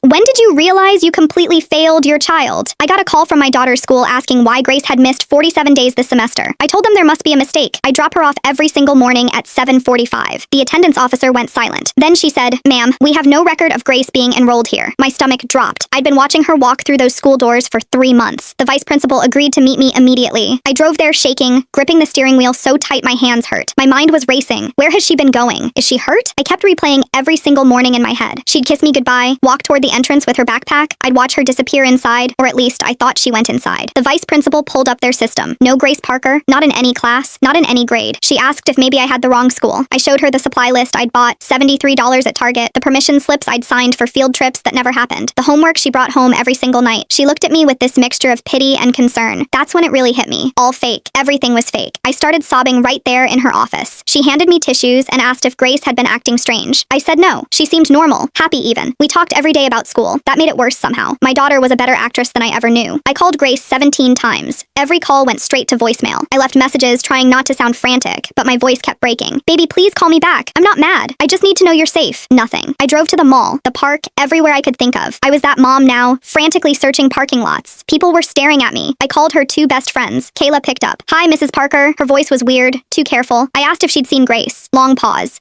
When did you realize you completely failed your child? I got a call from my daughter's school asking why Grace had missed 47 days this semester. I told them there must be a mistake. I drop her off every single morning at 7:45. The attendance officer went silent. Then she said, "Ma'am, we have no record of Grace being enrolled here." My stomach dropped. I'd been watching her walk through those school doors for 3 months. The vice principal agreed to meet me immediately. I drove there shaking, gripping the steering wheel so tight my hands hurt. My mind was racing. Where has she been going? Is she hurt? I kept replaying every single morning in my head. She'd kiss me goodbye, walk toward the entrance with her backpack. I'd watch her disappear inside, or at least I thought she went inside. The vice principal pulled up their system. No Grace Parker, not in any class, not in any grade. She asked if maybe I had the wrong school. I showed her the supply list I'd bought, $73 at Target, the permission slips I'd signed for field trips that never happened, the homework she brought home every single night. She looked at me with this mixture of pity and concern. That's when it really hit me. All fake. Everything was fake. I started sobbing right there in her office. She handed me tissues and asked if Grace had been acting strange. I said no. She seemed normal, happy even. We talked every day about school. That made it worse somehow. My daughter was a better actress than I ever knew. I called Grace 17 times. Every call went straight to voicemail. I left messages trying not to sound frantic, but my voice kept breaking. "Baby, please call me back. I'm not mad. I just need to know you're safe." Nothing. I drove to the mall, the park, everywhere I could think of. I was that mom now, frantically searching parking lots. People were staring at me. I called her 2 best friends. Kayla picked up. "Hi, Mrs. Parker." Her voice was weird, too careful. I asked if she'd seen Grace. Long pause.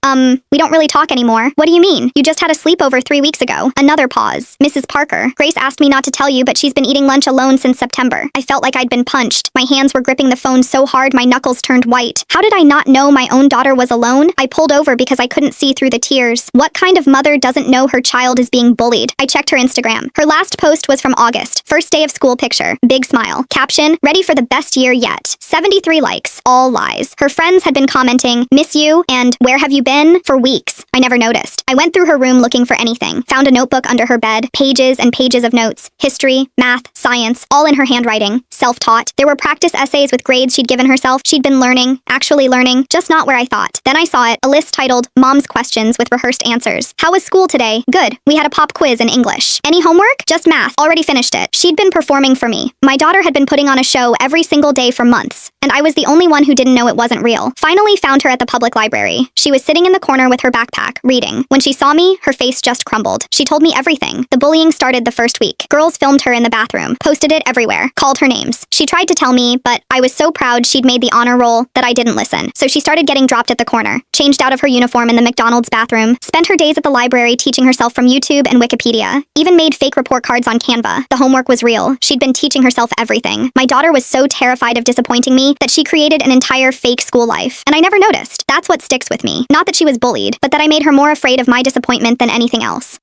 We don't really talk anymore." "What do you mean? You just had a sleepover 3 weeks ago." Another pause. "Mrs. Parker, Grace asked me not to tell you, but she's been eating lunch alone since September." I felt like I'd been punched. My hands were gripping the phone so hard my knuckles turned white. How did I not know my own daughter was alone? I pulled over because I couldn't see through the tears. What kind of mother doesn't know her child is being bullied? I checked her Instagram. Her last post was from August. First day of school picture. Big smile. Caption, "Ready for the best year yet." 73 likes. All lies. Her friends had been commenting, "Miss you," and "Where have you been?" for weeks. I never noticed. I went through her room looking for anything. Found a notebook under her bed. Pages and pages of notes. History, math, science, all in her handwriting. Self-taught. There were practice essays with grades she'd given herself. She'd been learning, actually learning, just not where I thought. Then I saw it, a list titled Mom's Questions with rehearsed answers. "How was school today?" "Good. We had a pop quiz in English." "Any homework?" "Just math. Already finished it." She'd been performing for me. My daughter had been putting on a show every single day for months, and I was the only one who didn't know it wasn't real. Finally found her at the public library. She was sitting in the corner with her backpack, reading. When she saw me, her face just crumbled. She told me everything. The bullying started the first week. Girls filmed her in the bathroom, posted it everywhere, called her names. She tried to tell me, but I was so proud she'd made the honor roll that I didn't listen. So she started getting dropped at the corner, changed out of her uniform in the McDonald's bathroom, spent her days at the library teaching herself from YouTube and Wikipedia, even made fake report cards on Canva. The homework was real. She'd been teaching herself everything. My daughter was so terrified of disappointing me that she created an entire fake school life, and I never noticed. That's what sticks with me. Not that she was bullied, but that I made her more afraid of my disappointment than anything else.